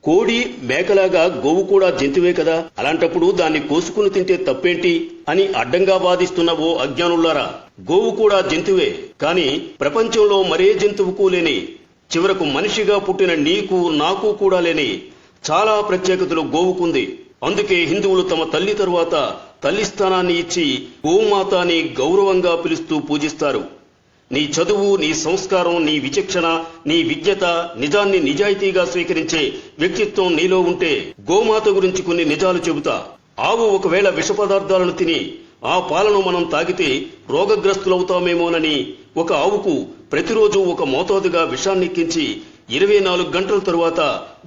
కోడి మేకలాగా గోవు కూడా జంతువే కదా, అలాంటప్పుడు దాన్ని కోసుకుని తింటే తప్పేంటి అని అడ్డంగా వాదిస్తున్న ఓ అజ్ఞానులారా, గోవు కూడా జంతువే, కానీ ప్రపంచంలో మరే జంతువుకు లేని, చివరకు మనిషిగా పుట్టిన నీకు నాకు కూడా లేని చాలా ప్రత్యేకతలు గోవుకుంది. అందుకే హిందువులు తమ తల్లి తరువాత తల్లి స్థానాన్ని ఇచ్చి గోమాత అని గౌరవంగా పిలుస్తూ పూజిస్తారు. నీ చదువు, నీ సంస్కారం, నీ విచక్షణ, నీ విజ్ఞత, నిజాన్ని నిజాయితీగా స్వీకరించే వ్యక్తిత్వం నీలో ఉంటే గోమాత గురించి కొన్ని నిజాలు చెబుతా. ఆవు ఒకవేళ విష పదార్థాలను తిని ఆ పాలను మనం తాగితే రోగగ్రస్తులవుతామేమోనని ఒక ఆవుకు ప్రతిరోజు ఒక మోతాదుగా విషాన్నెక్కించి 24 గంటల తరువాత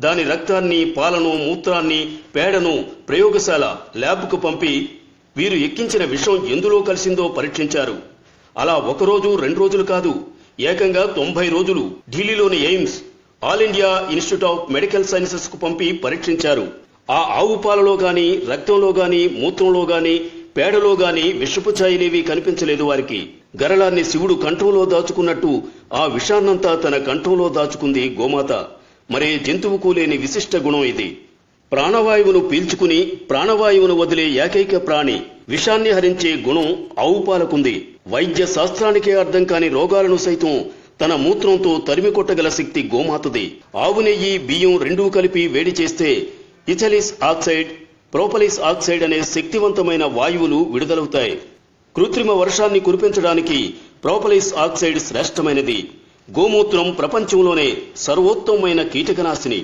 దాని రక్తాన్ని, పాలను, మూత్రాన్ని, పేడను ప్రయోగశాల ల్యాబ్కు పంపి వీరు ఎక్కించిన విషం ఎందులో కలిసిందో పరీక్షించారు. అలా ఒకరోజు 2 రోజులు కాదు, ఏకంగా 90 రోజులు ఢిల్లీలోని AIIMS, all India institute of medical sciences కు పంపి పరీక్షించారు. ఆ ఆవు పాలలో గాని, రక్తంలో గాని, మూత్రంలో గాని, పేడలో గాని విషపు ఛాయలేవి కనిపించలేదు వారికి. గరళాన్ని శివుడు కంఠంలో దాచుకున్నట్టు ఆ విషాన్నంతా తన కంఠంలో దాచుకుంది గోమాత. మరే జంతువుకు లేని విశిష్ట గుణం ఇది. ప్రాణవాయువును పీల్చుకుని ప్రాణవాయువును వదిలే ఏకైక ప్రాణి. విషాన్ని హరించే గుణం ఆవు పాలకుంది. వైద్య శాస్త్రానికే అర్థం కాని రోగాలను సైతం తన మూత్రంతో తరిమి కొట్టగల శక్తి గోమాతది. ఆవు నెయ్యి, బియ్యం రెండూ కలిపి వేడి చేస్తే ఇథిలిస్ ఆక్సైడ్, ప్రోపలిస్ ఆక్సైడ్ అనే శక్తివంతమైన వాయువులు విడుదలవుతాయి. కృత్రిమ వర్షాన్ని కురిపించడానికి ప్రోపలిస్ ఆక్సైడ్ శ్రేష్టమైనది. గోమూత్రం ప్రపంచంలోనే సర్వోత్తమమైన కీటకనాశిని.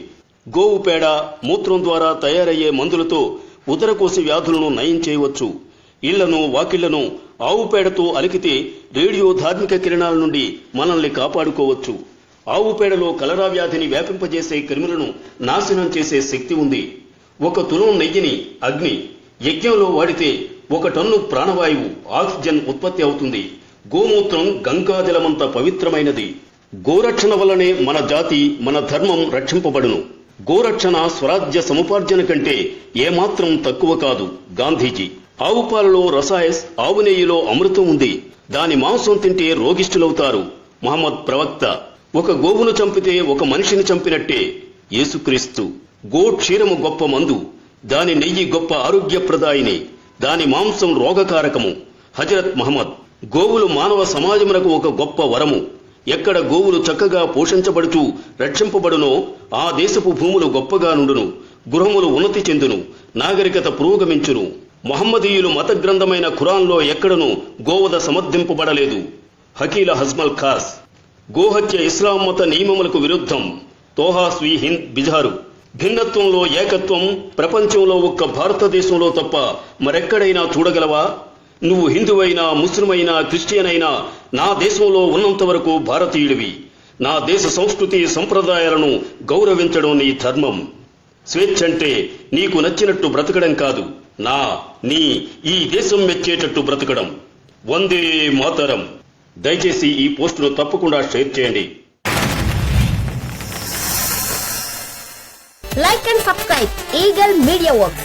గోవు పేడ, మూత్రం ద్వారా తయారయ్యే మందులతో ఉదరకోశ వ్యాధులను నయం చేయవచ్చు. ఇళ్లను, వాకిళ్లను ఆవు పేడతో అలికితే రేడియో ధార్మిక కిరణాల నుండి మనల్ని కాపాడుకోవచ్చు. ఆవు పేడలో కలరా వ్యాధిని వ్యాపింపజేసే క్రిములను నాశనం చేసే శక్తి ఉంది. 1 తులం నెయ్యిని అగ్ని యజ్ఞంలో వాడితే 1 టన్ను ప్రాణవాయువు, ఆక్సిజన్ ఉత్పత్తి అవుతుంది. గోమూత్రం గంగాజలమంత పవిత్రమైనది. గోరక్షణ వల్లనే మన జాతి, మన ధర్మం రక్షింపబడును. గోరక్షణ స్వరాజ్య సముపార్జన కంటే ఏమాత్రం తక్కువ కాదు. గాంధీజీ. ఆవు పాలలో రసాయస్, ఆవు నెయ్యిలో అమృతం ఉంది. దాని మాంసం తింటే రోగిష్ఠులవుతారు. మహమ్మద్ ప్రవక్త. 1 గోవును చంపితే 1 మనిషిని చంపినట్టే. యేసుక్రీస్తు. గో క్షీరము గొప్ప మందు, దాని నెయ్యి గొప్ప ఆరోగ్యప్రదాయిని, దాని మాంసం రోగకారకము. హజరత్ మహమ్మద్. గోవులు మానవ సమాజమునకు 1 గొప్ప వరము. ఎక్కడ గోవులు చక్కగా పోషించబడుతూ రక్షింపబడునో ఆ దేశపు భూములు గొప్పగా నుండును, గృహములు ఉన్నతి చెందును, నాగరికత పురోగమించును. మహమ్మదీయులు మత గ్రంథమైన ఖురాన్లో ఎక్కడనూ గోవధ సమర్థింపబడలేదు. హకీల హజ్మల్ ఖాస్. గోహత్య ఇస్లాం మత నియమములకు విరుద్ధం. తోహాస్వి హింద్ బిజారు. భిన్నత్వంలో ఏకత్వం ప్రపంచంలో 1 భారతదేశంలో తప్ప మరెక్కడైనా చూడగలవా? నువ్వు హిందువైనా, ముస్లిమైనా, క్రిస్టియన్ అయినా నా దేశంలో ఉన్నంత వరకు భారతీయుడివి. నా దేశ సంస్కృతి సంప్రదాయాలను గౌరవించడం నీ ధర్మం. స్వేచ్ఛ అంటే నీకు నచ్చినట్టు బ్రతకడం కాదు, నీ ఈ దేశం మెచ్చేటట్టు బ్రతకడం. వందే మాతరం. దయచేసి ఈ పోస్టును తప్పకుండా షేర్ చేయండి. Like and subscribe Eagle Media Works.